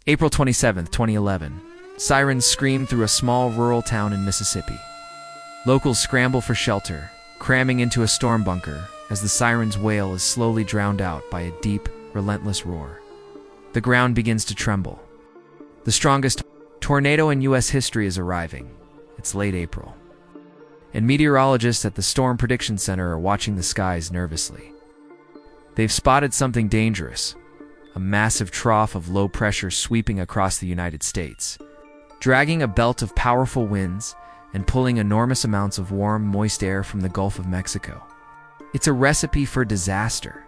April 27, 2011. Sirens scream through a small rural town in Mississippi. Locals scramble for shelter, cramming into a storm bunker as the siren's wail is slowly drowned out by a deep, relentless roar. The ground begins to tremble. The strongest tornado in U.S. history is arriving. It's late April, and meteorologists at the Storm Prediction Center are watching the skies nervously. They've spotted something dangerous, a massive trough of low pressure sweeping across the United States, dragging a belt of powerful winds and pulling enormous amounts of warm, moist air from the Gulf of Mexico. It's a recipe for disaster,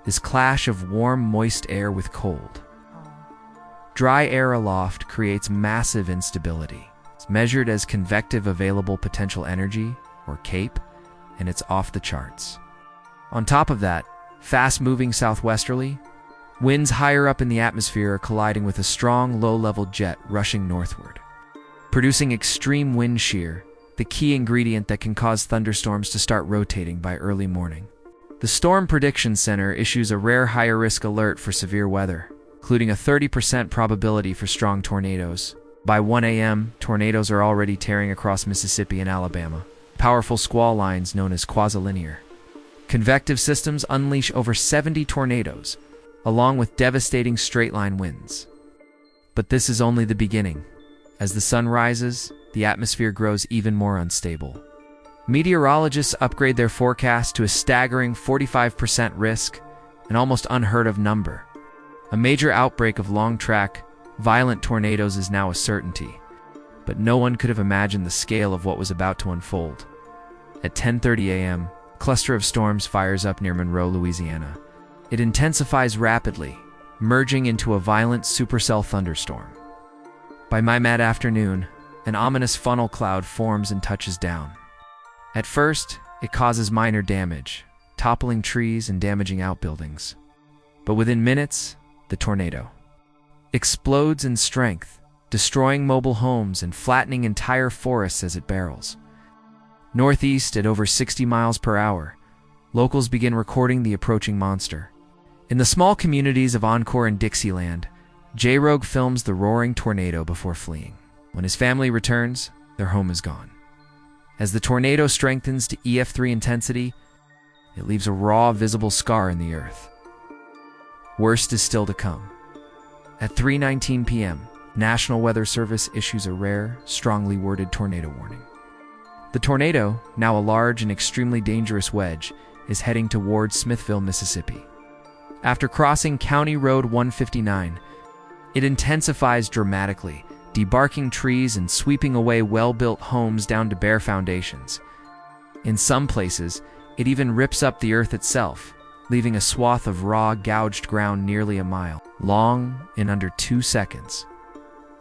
this clash of warm, moist air with cold. Dry air aloft creates massive instability. It's measured as convective available potential energy, or CAPE, and it's off the charts. On top of that, fast-moving southwesterly, winds higher up in the atmosphere are colliding with a strong low-level jet rushing northward, producing extreme wind shear, the key ingredient that can cause thunderstorms to start rotating by early morning. The Storm Prediction Center issues a rare higher-risk alert for severe weather, including a 30% probability for strong tornadoes. By 1 a.m., tornadoes are already tearing across Mississippi and Alabama, powerful squall lines known as quasi-linear. Convective systems unleash over 70 tornadoes, along with devastating straight-line winds. But this is only the beginning. As the sun rises, the atmosphere grows even more unstable. Meteorologists upgrade their forecast to a staggering 45% risk, an almost unheard-of number. A major outbreak of long-track, violent tornadoes is now a certainty, but no one could have imagined the scale of what was about to unfold. At 10:30 a.m., a cluster of storms fires up near Monroe, Louisiana. It intensifies rapidly, merging into a violent supercell thunderstorm. By mid-afternoon, an ominous funnel cloud forms and touches down. At first, it causes minor damage, toppling trees and damaging outbuildings. But within minutes, the tornado explodes in strength, destroying mobile homes and flattening entire forests as it barrels. Northeast at over 60 miles per hour, locals begin recording the approaching monster. In the small communities of Encore and Dixieland, J-Rogue films the roaring tornado before fleeing. When his family returns, their home is gone. As the tornado strengthens to EF3 intensity, it leaves a raw, visible scar in the earth. Worst is still to come. At 3:19 p.m., National Weather Service issues a rare, strongly worded tornado warning. The tornado, now a large and extremely dangerous wedge, is heading towards Smithville, Mississippi. After crossing County Road 159, it intensifies dramatically, debarking trees and sweeping away well-built homes down to bare foundations. In some places, it even rips up the earth itself, leaving a swath of raw, gouged ground nearly a mile long in under 2 seconds.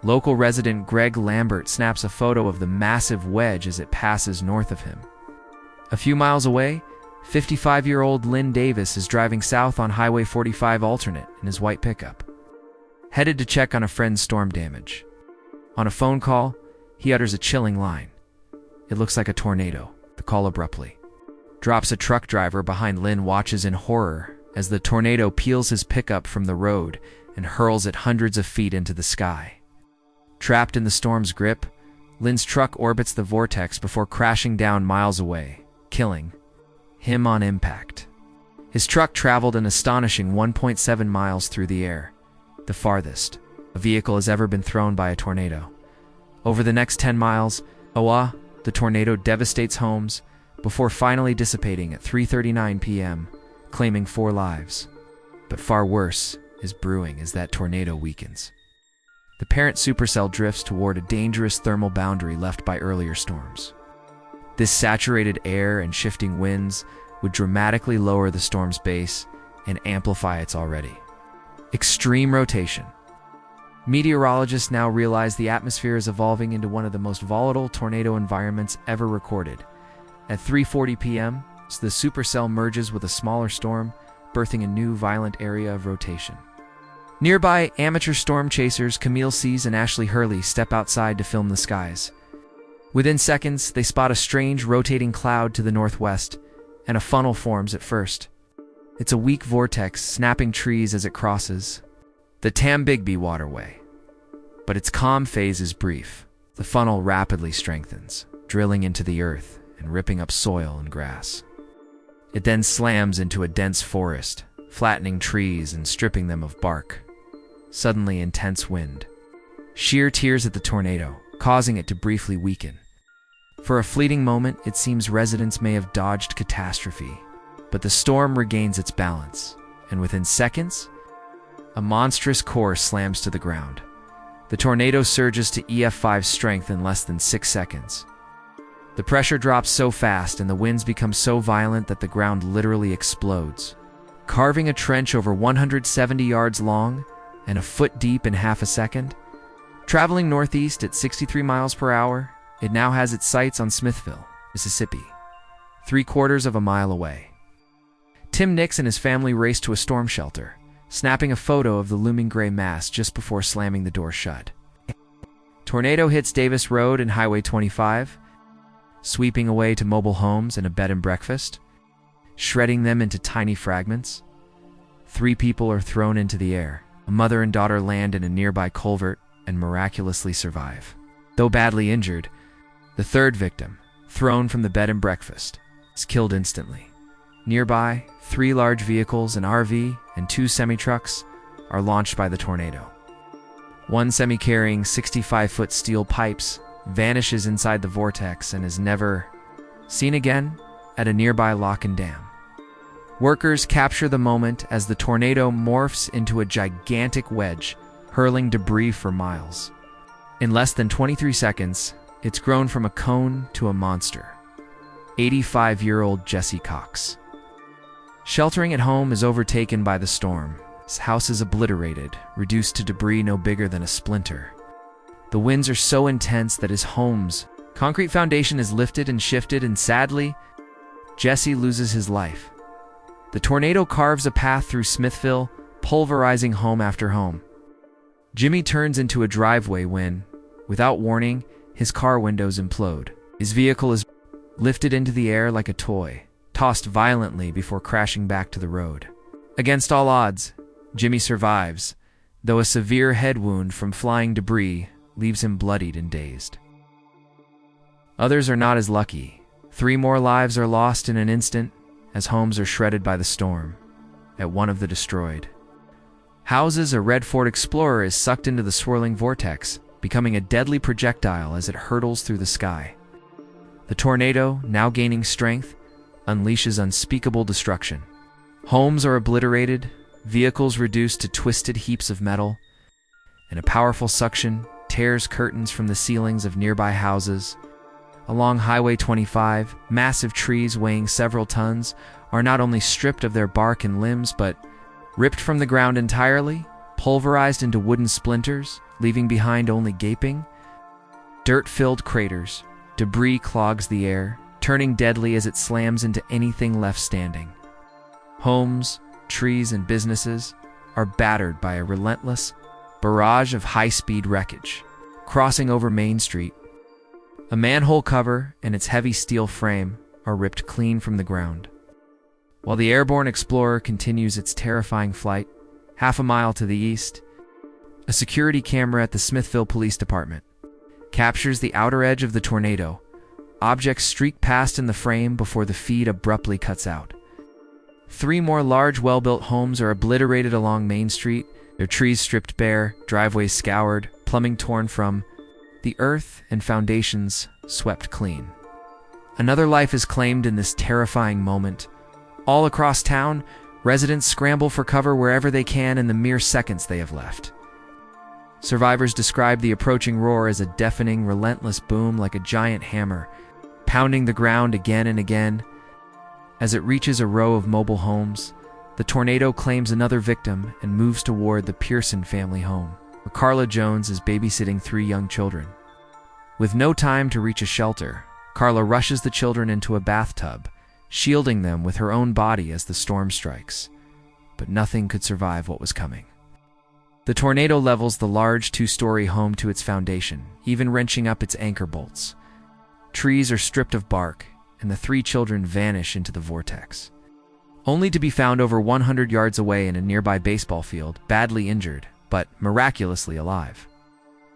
Local resident Greg Lambert snaps a photo of the massive wedge as it passes north of him. A few miles away, 55-year-old Lynn Davis is driving south on Highway 45 alternate in his white pickup, headed to check on a friend's storm damage. On a phone call, he utters a chilling line. "It looks like a tornado." The call abruptly drops. A truck driver behind Lynn watches in horror as the tornado peels his pickup from the road and hurls it hundreds of feet into the sky. Trapped in the storm's grip, Lynn's truck orbits the vortex before crashing down miles away, killing him on impact. His truck traveled an astonishing 1.7 miles through the air, the farthest a vehicle has ever been thrown by a tornado. Over the next 10 miles, the tornado devastates homes before finally dissipating at 3:39 p.m., claiming 4 lives. But far worse is brewing as that tornado weakens. The parent supercell drifts toward a dangerous thermal boundary left by earlier storms. This saturated air and shifting winds would dramatically lower the storm's base and amplify its already extreme rotation. Meteorologists now realize the atmosphere is evolving into one of the most volatile tornado environments ever recorded. At 3:40 p.m., the supercell merges with a smaller storm, birthing a new violent area of rotation. Nearby, amateur storm chasers Camille Seas and Ashley Hurley step outside to film the skies. Within seconds, they spot a strange rotating cloud to the northwest, and a funnel forms at first. It's a weak vortex snapping trees as it crosses the Tam-Bigby waterway, But its calm phase is brief. The funnel rapidly strengthens, drilling into the earth and ripping up soil and grass. It then slams into a dense forest, flattening trees and stripping them of bark. Suddenly, intense wind. Sheer tears at the tornado, causing it to briefly weaken. For a fleeting moment, it seems residents may have dodged catastrophe, but the storm regains its balance, and within seconds, a monstrous core slams to the ground. The tornado surges to EF5 strength in less than 6 seconds. The pressure drops so fast and the winds become so violent that the ground literally explodes, carving a trench over 170 yards long and a foot deep in half a second. Traveling northeast at 63 miles per hour, it now has its sights on Smithville, Mississippi, 3/4 of a mile away. Tim Nix and his family race to a storm shelter, snapping a photo of the looming gray mass just before slamming the door shut. Tornado hits Davis Road and Highway 25, sweeping away to mobile homes and a bed and breakfast, shredding them into tiny fragments. 3 people are thrown into the air. A mother and daughter land in a nearby culvert and miraculously survive. Though badly injured, the 3rd victim, thrown from the bed and breakfast, is killed instantly. Nearby, 3 large vehicles, an RV, and 2 semi-trucks are launched by the tornado. One semi carrying 65-foot steel pipes vanishes inside the vortex and is never seen again at a nearby lock and dam. Workers capture the moment as the tornado morphs into a gigantic wedge, hurling debris for miles. In less than 23 seconds, it's grown from a cone to a monster. 85-year-old Jesse Cox. Sheltering at home is overtaken by the storm. His house is obliterated, reduced to debris no bigger than a splinter. The winds are so intense that his home's concrete foundation is lifted and shifted, and sadly, Jesse loses his life. The tornado carves a path through Smithville, pulverizing home after home. Jimmy turns into a driveway when, without warning, his car windows implode. His vehicle is lifted into the air like a toy, tossed violently before crashing back to the road. Against all odds, Jimmy survives, though a severe head wound from flying debris leaves him bloodied and dazed. Others are not as lucky. 3 more lives are lost in an instant as homes are shredded by the storm at one of the destroyed houses. A red Ford Explorer is sucked into the swirling vortex, becoming a deadly projectile as it hurtles through the sky. The tornado, now gaining strength, unleashes unspeakable destruction. Homes are obliterated, vehicles reduced to twisted heaps of metal, and a powerful suction tears curtains from the ceilings of nearby houses. Along Highway 25, massive trees weighing several tons are not only stripped of their bark and limbs, but ripped from the ground entirely, pulverized into wooden splinters, leaving behind only gaping, dirt-filled craters. Debris clogs the air, turning deadly as it slams into anything left standing. Homes, trees, and businesses are battered by a relentless barrage of high-speed wreckage. Crossing over Main Street, a manhole cover and its heavy steel frame are ripped clean from the ground. While the airborne Explorer continues its terrifying flight, half a mile to the east, a security camera at the Smithville Police Department captures the outer edge of the tornado. Objects streak past in the frame before the feed abruptly cuts out. 3 more large, well-built homes are obliterated along Main Street, their trees stripped bare, driveways scoured, plumbing torn from the earth, and foundations swept clean. Another life is claimed in this terrifying moment. All across town, residents scramble for cover wherever they can in the mere seconds they have left. Survivors describe the approaching roar as a deafening, relentless boom like a giant hammer, pounding the ground again and again. As it reaches a row of mobile homes, the tornado claims another victim and moves toward the Pearson family home, where Carla Jones is babysitting 3 young children. With no time to reach a shelter, Carla rushes the children into a bathtub, shielding them with her own body as the storm strikes. But nothing could survive what was coming. The tornado levels the large 2-story home to its foundation, even wrenching up its anchor bolts. Trees are stripped of bark, and the 3 children vanish into the vortex, only to be found over 100 yards away in a nearby baseball field, badly injured, but miraculously alive.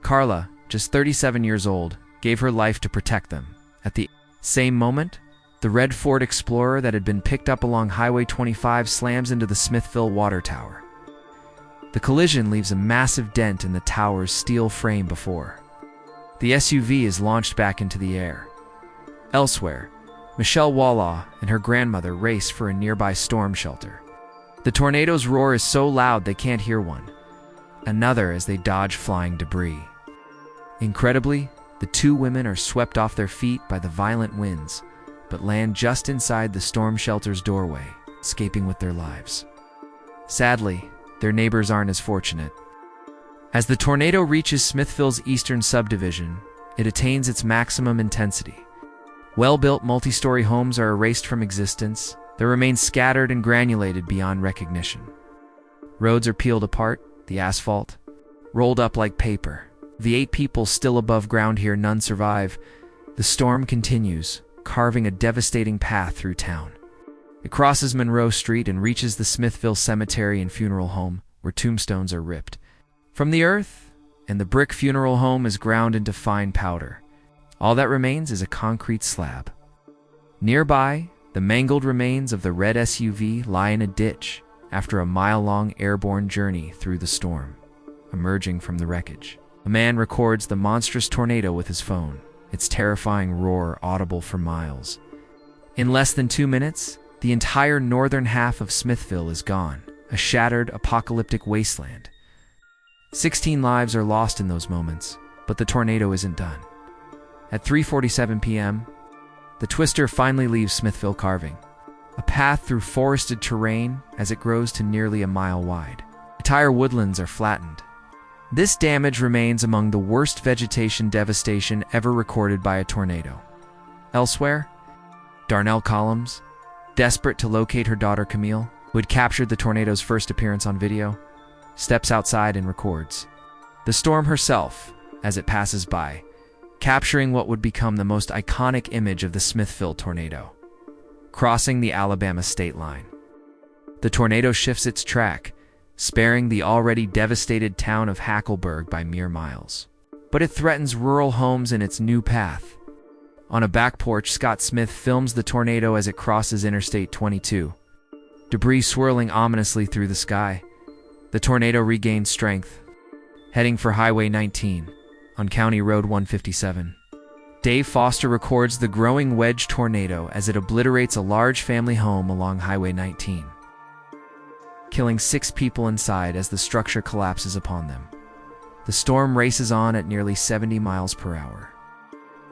Carla, just 37 years old, gave her life to protect them. At the same moment, the red Ford Explorer that had been picked up along Highway 25 slams into the Smithville water tower. The collision leaves a massive dent in the tower's steel frame before. The SUV is launched back into the air. Elsewhere, Michelle Wallaw and her grandmother race for a nearby storm shelter. The tornado's roar is so loud they can't hear one. Another as they dodge flying debris. Incredibly, the two women are swept off their feet by the violent winds, but land just inside the storm shelter's doorway, escaping with their lives. Sadly, their neighbors aren't as fortunate. As the tornado reaches Smithville's eastern subdivision, it attains its maximum intensity. Well-built multi-story homes are erased from existence. They remain scattered and granulated beyond recognition. Roads are peeled apart, the asphalt rolled up like paper. The 8 people still above ground here, none survive. The storm continues, carving a devastating path through town. It crosses Monroe Street and reaches the Smithville Cemetery and Funeral Home, where tombstones are ripped from the earth, and the brick funeral home is ground into fine powder. All that remains is a concrete slab. Nearby, the mangled remains of the red SUV lie in a ditch after a mile-long airborne journey through the storm. Emerging from the wreckage, a man records the monstrous tornado with his phone, its terrifying roar audible for miles. In less than 2 minutes, the entire northern half of Smithville is gone, a shattered, apocalyptic wasteland. 16 lives are lost in those moments, but the tornado isn't done. At 3:47 p.m., the twister finally leaves Smithville, carving a path through forested terrain as it grows to nearly a mile wide. Entire woodlands are flattened. This damage remains among the worst vegetation devastation ever recorded by a tornado. Elsewhere, Darnell Collins, desperate to locate her daughter Camille, who had captured the tornado's first appearance on video, steps outside and records the storm herself as it passes by, capturing what would become the most iconic image of the Smithville tornado, crossing the Alabama state line. The tornado shifts its track, sparing the already devastated town of Hackleburg by mere miles. But it threatens rural homes in its new path. On a back porch, Scott Smith films the tornado as it crosses Interstate 22. Debris swirling ominously through the sky. The tornado regains strength, heading for Highway 19 on County Road 157. Dave Foster records the growing wedge tornado as it obliterates a large family home along Highway 19, killing 6 people inside as the structure collapses upon them. The storm races on at nearly 70 miles per hour.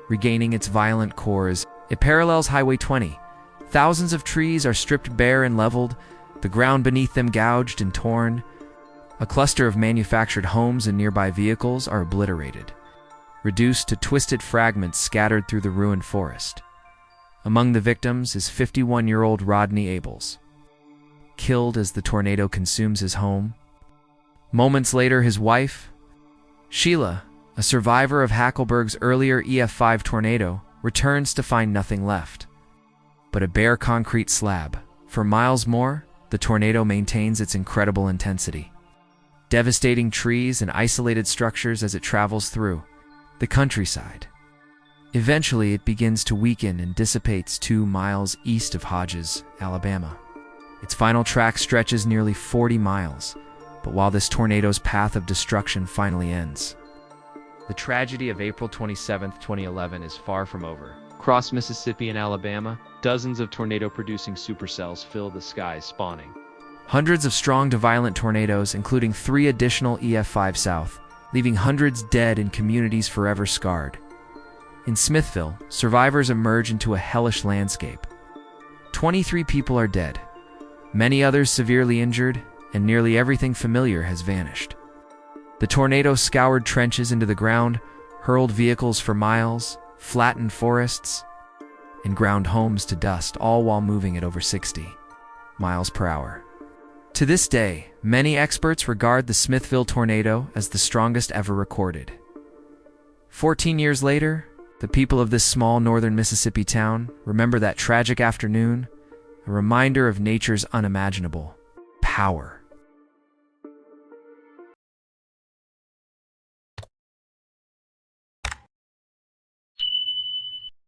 Regaining its violent course, it parallels Highway 20. Thousands of trees are stripped bare and leveled, the ground beneath them gouged and torn. A cluster of manufactured homes and nearby vehicles are obliterated, reduced to twisted fragments scattered through the ruined forest. Among the victims is 51-year-old Rodney Abels, killed as the tornado consumes his home. Moments later, his wife, Sheila, a survivor of Hackleburg's earlier EF5 tornado, returns to find nothing left but a bare concrete slab. For miles more, the tornado maintains its incredible intensity, devastating trees and isolated structures as it travels through the countryside. Eventually, it begins to weaken and dissipates 2 miles east of Hodges, Alabama. Its final track stretches nearly 40 miles, but while this tornado's path of destruction finally ends, the tragedy of April 27, 2011 is far from over. Across Mississippi and Alabama, dozens of tornado-producing supercells fill the skies, spawning hundreds of strong to violent tornadoes, including 3 additional EF5 south, leaving hundreds dead and communities forever scarred. In Smithville, survivors emerge into a hellish landscape. 23 people are dead, many others severely injured, and nearly everything familiar has vanished. The tornado scoured trenches into the ground, hurled vehicles for miles, flattened forests, and ground homes to dust, all while moving at over 60 miles per hour. To this day, many experts regard the Smithville tornado as the strongest ever recorded. 14 years later, the people of this small northern Mississippi town remember that tragic afternoon, a reminder of nature's unimaginable power.